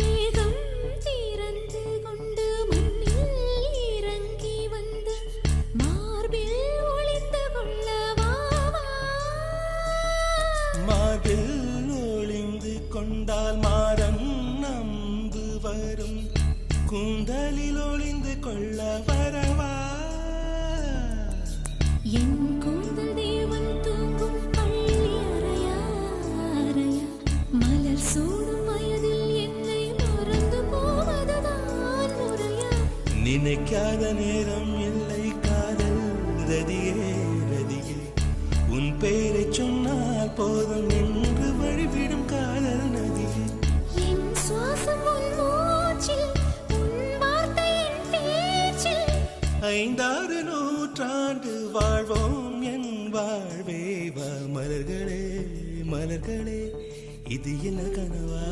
மேகம் திறந்து கொண்டு மண்ணில் இறங்கி வந்து மார்பில் ஒளிந்து கொள்ளவா மார்பில் ஒளிந்து கொண்டால் மாறன் நம்பு வரும் கூந்தலில் ஒளிந்து கொள்ள வரவா என் கூந்தல் தேவன் தூங்கும் பள்ளி அறையா அறையா மலர் சூடும் வயதில் என்னை மறந்து போவதுதான் முறையா நினைக்காத நேரம் இல்லை காதல் ரதியே ரதியே உன் பெயரை சொன்னால் போதும் என்று வழிவிடும் காதல் நதியே என் சுவாசம் உன் மூச்சில் உன் வார்த்தை என் பேச்சில் 5-6 நூற்றாண்டு வாழ்வோம் என் வாழ்வே வா மலர்களே மலர்களே இது என்ன கனவா